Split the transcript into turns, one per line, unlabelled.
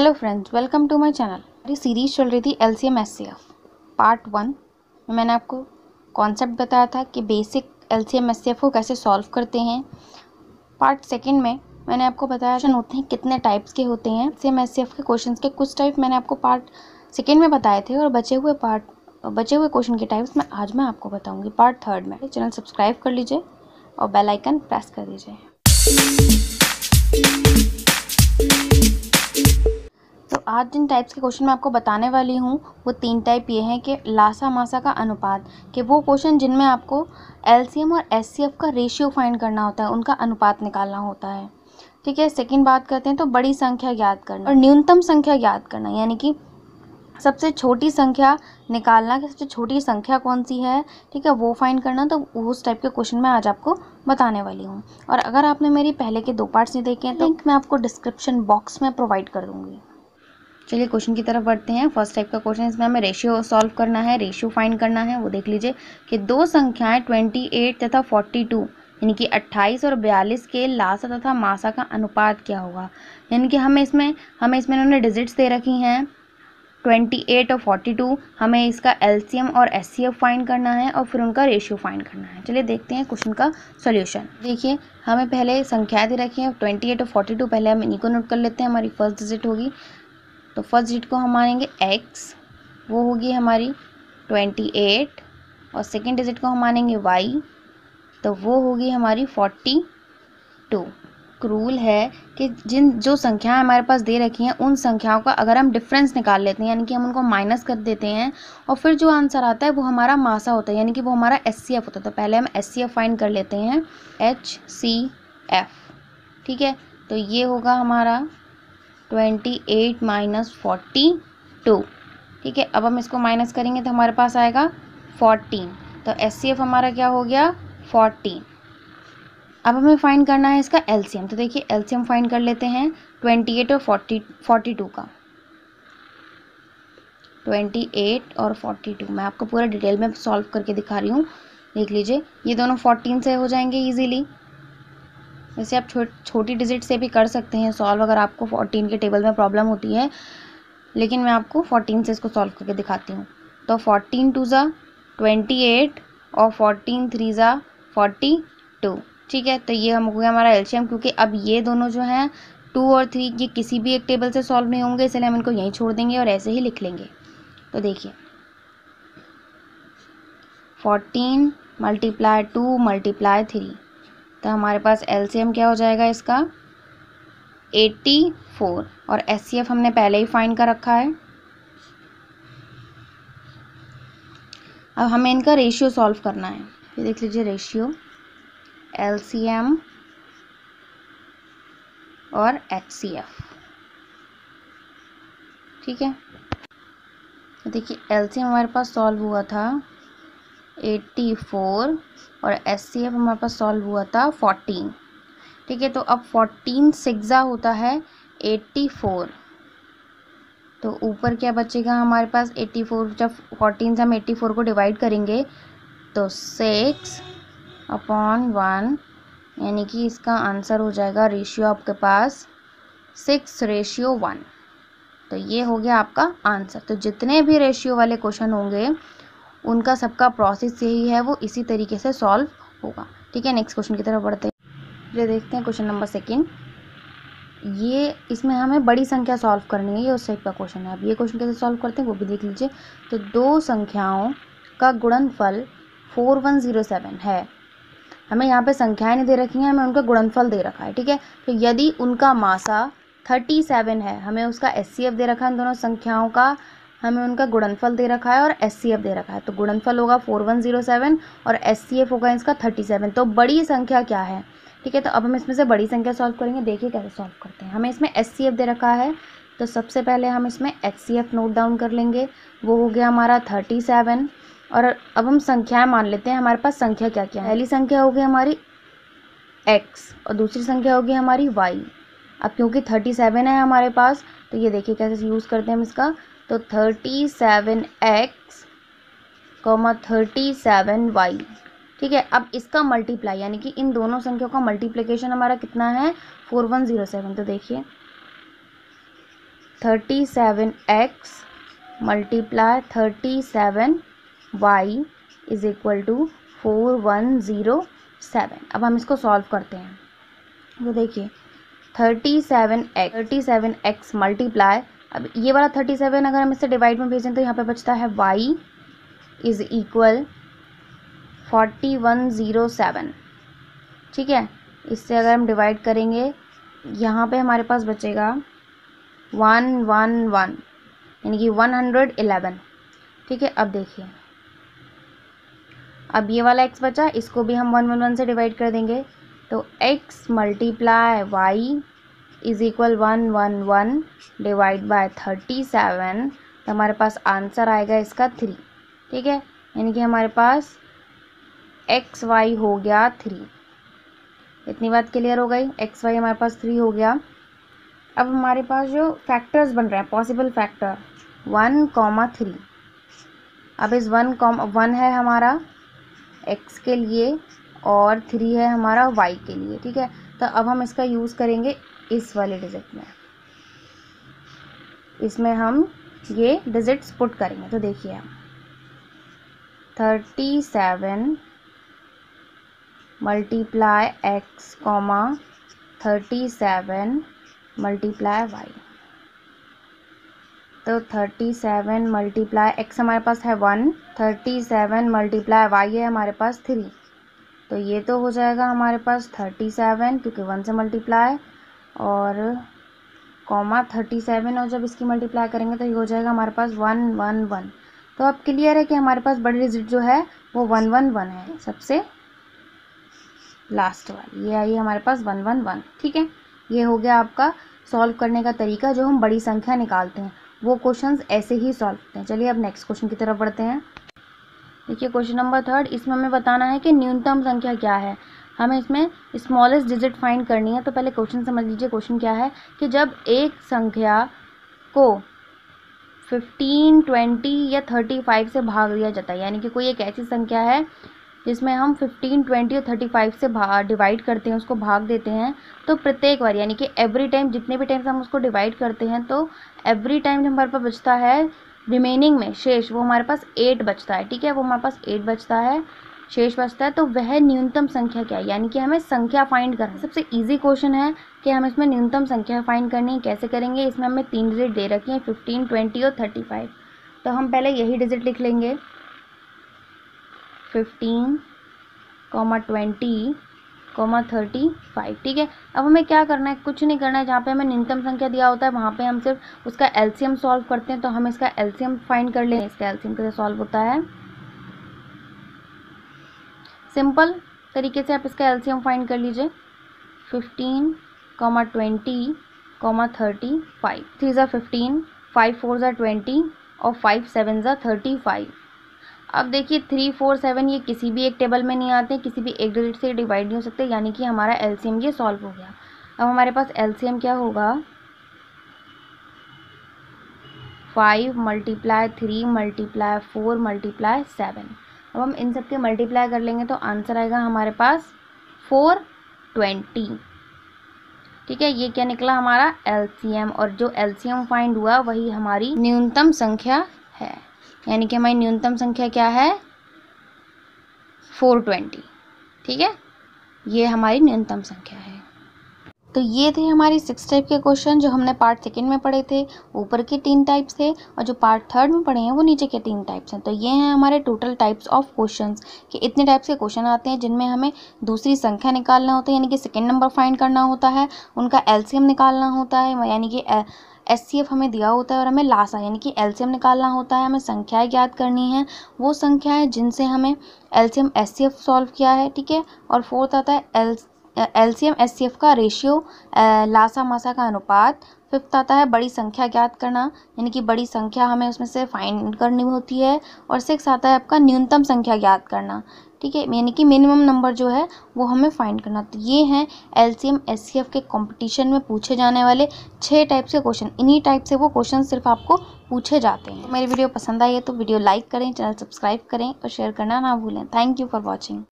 Hello friends, welcome to my channel. हमारी series चल रही थी एलसीएम एचसीएफ पार्ट 1 में। मैंने आपको कॉन्सेप्ट बताया था कि बेसिक एलसीएम एचसीएफ को कैसे सॉल्व करते हैं। पार्ट 2 में मैंने आपको बताया क्वेश्चन होते हैं कितने टाइप्स के होते हैं। एलसीएम एचसीएफ के क्वेश्चंस के कुछ टाइप मैंने आपको पार्ट 2 में बताए थे और बचे हुए क्वेश्चन के टाइप्स मैं आज आपको बताऊँगी पार्ट 3 में। चैनल सब्सक्राइब कर लीजिए और बेल आइकन प्रेस कर दीजिए। तो आज जिन टाइप्स के क्वेश्चन मैं आपको बताने वाली हूँ वो 3 टाइप ये हैं कि लासा मासा का अनुपात, कि वो क्वेश्चन जिनमें आपको एलसीएम और एचसीएफ का रेशियो फाइंड करना होता है, उनका अनुपात निकालना होता है। ठीक है। सेकंड बात करते हैं तो बड़ी संख्या ज्ञात करना और न्यूनतम संख्या ज्ञात करना, यानी कि सबसे छोटी संख्या निकालना कि सबसे छोटी संख्या कौन सी है। ठीक है, वो फाइंड करना। तो उस टाइप के क्वेश्चन मैं आज आपको बताने वाली हूँ। और अगर आपने मेरी पहले के 2 पार्ट्स नहीं देखे हैं तो लिंक मैं आपको डिस्क्रिप्शन बॉक्स में प्रोवाइड कर दूँगी। चलिए क्वेश्चन की तरफ बढ़ते हैं। फर्स्ट टाइप का क्वेश्चन, इसमें हमें रेशियो सॉल्व करना है, रेशियो फाइंड करना है। वो देख लीजिए कि 2 संख्याएं 28 तथा 42 यानी कि 28 और 42 के लासा तथा मासा का अनुपात क्या होगा। यानी कि हमें इसमें इन्होंने डिजिट्स दे रखी हैं 28 और 42। हमें इसका एलसीएम और एचसीएफ फाइंड करना है और फिर उनका रेशियो फाइंड करना है। चलिए देखते हैं क्वेश्चन का सॉल्यूशन। देखिए हमें पहले संख्याएं दे रखी हैं 28 और 42। पहले हम इन्हीं को नोट कर लेते हैं। हमारी फर्स्ट डिजिट होगी तो फर्स्ट डिजिट को हम मानेंगे x, वो होगी हमारी 28, और सेकेंड डिजिट को हम मानेंगे y, तो वो होगी हमारी 42। रूल है कि जो संख्याएं हमारे पास दे रखी हैं उन संख्याओं का अगर हम डिफरेंस निकाल लेते हैं, यानी कि हम उनको माइनस कर देते हैं और फिर जो आंसर आता है वो हमारा मासा होता है, यानी कि वो हमारा एचसीएफ होता है। तो पहले हम एचसीएफ फाइंड कर लेते हैं, HCF। ठीक है, तो ये होगा हमारा 28 माइनस 42। ठीक है, अब हम इसको माइनस करेंगे तो हमारे पास आएगा 14। तो एचसीएफ हमारा क्या हो गया 14। अब हमें फाइंड करना है इसका एलसीएम। तो देखिए एलसीएम फाइंड कर लेते हैं 28 और 42 का। 28 और 42 मैं आपको पूरा डिटेल में सॉल्व करके दिखा रही हूँ। देख लीजिए ये दोनों 14 से हो जाएंगे ईजीली। वैसे आप छोटी डिजिट से भी कर सकते हैं सॉल्व अगर आपको 14 के टेबल में प्रॉब्लम होती है, लेकिन मैं आपको 14 से इसको सॉल्व करके दिखाती हूँ। तो 14 2 ज़ा 28 और 14 3 ज़ा 42। ठीक है, तो ये हम हो गया हमारा एलसीएम, क्योंकि अब ये दोनों जो हैं 2 और 3 ये किसी भी एक टेबल से सॉल्व नहीं होंगे, इसलिए हम इनको यहीं छोड़ देंगे और ऐसे ही लिख लेंगे। तो देखिए 14 मल्टीप्लाई 2 मल्टीप्लाई 3, तो हमारे पास एलसीएम क्या हो जाएगा इसका 84, और एचसीएफ हमने पहले ही फाइंड कर रखा है। अब हमें इनका रेशियो सॉल्व करना है। ये देख लीजिए रेशियो एलसीएम और एचसीएफ। ठीक है, तो देखिए एलसीएम हमारे पास सॉल्व हुआ था 84 और एचसीएफ हमारे पास सॉल्व हुआ था 14। ठीक है, तो अब 14 6 होता है 84, तो ऊपर क्या बचेगा हमारे पास 84। जब 14 से हम 84 को डिवाइड करेंगे तो 6/1, यानी कि इसका आंसर हो जाएगा रेशियो आपके पास 6:1। तो ये हो गया आपका आंसर। तो जितने भी रेशियो वाले क्वेश्चन होंगे उनका सबका प्रोसेस यही है, वो इसी तरीके से सॉल्व होगा। ठीक है, नेक्स्ट क्वेश्चन की तरफ बढ़ते हैं। ये देखते हैं क्वेश्चन नंबर 2। ये इसमें हमें बड़ी संख्या सॉल्व करनी है, ये उस टाइप का क्वेश्चन है। अब ये क्वेश्चन कैसे सॉल्व करते हैं वो भी देख लीजिए। तो 2 संख्याओं का गुणनफल 4107 है। हमें यहाँ पे संख्याएं नहीं दे रखी हैं, हमें उनका गुणनफल दे रखा है। ठीक है, तो यदि उनका मासा 37 है, हमें उसका एचसीएफ दे रखा है, इन दोनों संख्याओं का हमें उनका गुणनफल दे रखा है और एचसीएफ दे रखा है। तो गुणनफल होगा 4107 और एचसीएफ होगा इसका 37। तो बड़ी संख्या क्या है। ठीक है, तो अब हम इसमें से बड़ी संख्या सॉल्व करेंगे। देखिए कैसे सॉल्व करते हैं। हमें इसमें एचसीएफ दे रखा है, तो सबसे पहले हम इसमें एचसीएफ नोट डाउन कर लेंगे। वो हो गया हमारा 37। और अब हम संख्याएं मान लेते हैं, हमारे पास संख्या क्या क्या है। पहली संख्या होगी हमारी x और दूसरी संख्या होगी हमारी y। अब क्योंकि 37 है हमारे पास, तो ये देखिए कैसे यूज़ करते हैं हम इसका। तो 37x 37y। ठीक है, अब इसका मल्टीप्लाई, यानी कि इन दोनों संख्याओं का मल्टीप्लिकेशन हमारा कितना है 4107। तो देखिए 37x multiply 37y is equal to 4107। अब हम इसको सॉल्व करते हैं। तो देखिए 37x मल्टीप्लाई, अब ये वाला 37 अगर हम इससे डिवाइड में भेजें तो यहाँ पे बचता है y इज इक्वल 4107। ठीक है, इससे अगर हम डिवाइड करेंगे यहाँ पे हमारे पास बचेगा 111 यानी कि 111। ठीक है, अब देखिए अब ये वाला x बचा, इसको भी हम 111 से डिवाइड कर देंगे तो x multiply y is equal 111 divide by 37, तो हमारे पास आंसर आएगा इसका 3। ठीक है, यानी कि हमारे पास xy हो गया 3। इतनी बात क्लियर हो गई, xy हमारे पास 3 हो गया। अब हमारे पास जो फैक्टर्स बन रहे हैं, पॉसिबल फैक्टर 1, 3। अब इस 1 है हमारा x के लिए और 3 है हमारा y के लिए। ठीक है, तो अब हम इसका यूज़ करेंगे इस वाले डिजिट में, इसमें हम ये डिजिट्स पुट करेंगे। तो देखिए हम 37 multiply x comma 37 multiply y, तो 37 मल्टीप्लाई x हमारे पास है 1, 37 मल्टीप्लाई y है हमारे पास 3, तो ये तो हो जाएगा हमारे पास 37 क्योंकि 1 से मल्टीप्लाई और कॉमा 37, और जब इसकी मल्टीप्लाई करेंगे तो ये हो जाएगा हमारे पास 111। तो अब क्लियर है कि हमारे पास बड़ी डिजिट जो है वो 111 है, सबसे लास्ट वाली ये आई हमारे पास 111। ठीक है, ये हो गया आपका सॉल्व करने का तरीका। जो हम बड़ी संख्या निकालते हैं वो क्वेश्चंस ऐसे ही सॉल्व करते हैं। चलिए अब नेक्स्ट क्वेश्चन की तरफ बढ़ते हैं। देखिए क्वेश्चन नंबर 3, इसमें हमें बताना है कि न्यूनतम संख्या क्या है। हमें इसमें स्मॉलेस्ट डिजिट फाइंड करनी है। तो पहले क्वेश्चन समझ लीजिए। क्वेश्चन क्या है कि जब एक संख्या को 15, 20 या 35 से भाग दिया जाता है, यानी कि कोई एक ऐसी संख्या है जिसमें हम 15, 20 और 35 से डिवाइड करते हैं, उसको भाग देते हैं, तो प्रत्येक बार यानी कि एवरी टाइम, जितने भी टाइम से हम उसको डिवाइड करते हैं, तो एवरी टाइम जो हमारे पास बचता है रिमेनिंग में शेष, वो हमारे पास 8 बचता है। ठीक है, वो हमारे पास 8 बचता है, शेष बचता है। तो वह न्यूनतम संख्या क्या है, यानी कि हमें संख्या फाइंड करना है। सबसे ईजी क्वेश्चन है कि हम इसमें न्यूनतम संख्या फाइंड करनी है। कैसे करेंगे, इसमें हमें 3 डिजिट दे रखी हैं 15, 20 और 35। तो हम पहले यही डिजिट लिख लेंगे 15, 20, 35। ठीक है, अब हमें क्या करना है, कुछ नहीं करना है। जहाँ पे हमें न्यूनतम संख्या दिया होता है वहाँ पे हम सिर्फ उसका एलसीएम सॉल्व करते हैं। तो हम इसका एलसीएम फाइंड कर लेंगे। इसका एलसीएम कैसे सॉल्व होता है, सिंपल तरीके से आप इसका एलसीएम फाइंड कर लीजिए। 15, 20, 35। 3 ज़ा 15, 5 4 ज़ा 20 और 5 7 ज़ा 35। अब देखिए 3, 4, 7 ये किसी भी एक टेबल में नहीं आते, किसी भी एक डिजिट से डिवाइड नहीं हो सकते, यानी कि हमारा एलसीएम ये सॉल्व हो गया। अब हमारे पास एलसीएम क्या होगा, 5 मल्टीप्लाई 3 मल्टीप्लाई 4 मल्टीप्लाई 7। अब हम इन सब के मल्टीप्लाई कर लेंगे तो आंसर आएगा हमारे पास 420। ठीक है, ये क्या निकला हमारा एलसीएम, और जो एलसीएम फाइंड हुआ वही हमारी न्यूनतम संख्या है। यानी कि हमारी न्यूनतम संख्या क्या है 420। ठीक है, ये हमारी न्यूनतम संख्या है। तो ये थे हमारे 6 टाइप के क्वेश्चन जो हमने पार्ट 2 में पढ़े थे। ऊपर के 3 टाइप्स थे और जो पार्ट 3 में पढ़े हैं वो नीचे के 3 टाइप्स हैं। तो ये हैं हमारे टोटल टाइप्स ऑफ क्वेश्चंस कि इतने टाइप्स के क्वेश्चन आते हैं जिनमें हमें दूसरी संख्या निकालना होता है, यानी कि सेकेंड नंबर फाइंड करना होता है, उनका एलसीएम निकालना होता है, यानी कि एचसीएफ हमें दिया होता है, और हमें लासा यानी कि एलसीएम निकालना होता है। हमें संख्याएं ज्ञात करनी है, वो संख्याएं जिनसे हमें एलसीएम एचसीएफ सॉल्व किया है। ठीक है, और फोर्थ आता है एलसीएम एचसीएफ का रेशियो, लासा मासा का अनुपात। फिफ्थ आता है बड़ी संख्या ज्ञात करना, यानी कि बड़ी संख्या हमें उसमें से फाइंड करनी होती है। और सिक्स आता है आपका न्यूनतम संख्या ज्ञात करना। ठीक है, यानी कि मिनिमम नंबर जो है वो हमें फाइंड करना। तो ये हैं एलसीएम एचसीएफ के कंपटीशन में पूछे जाने वाले 6 टाइप्स के क्वेश्चन। इन्हीं टाइप से वो क्वेश्चन सिर्फ आपको पूछे जाते हैं। तो मेरी वीडियो पसंद आई है तो वीडियो लाइक करें, चैनल सब्सक्राइब करें और शेयर करना ना भूलें। Thank you for watching.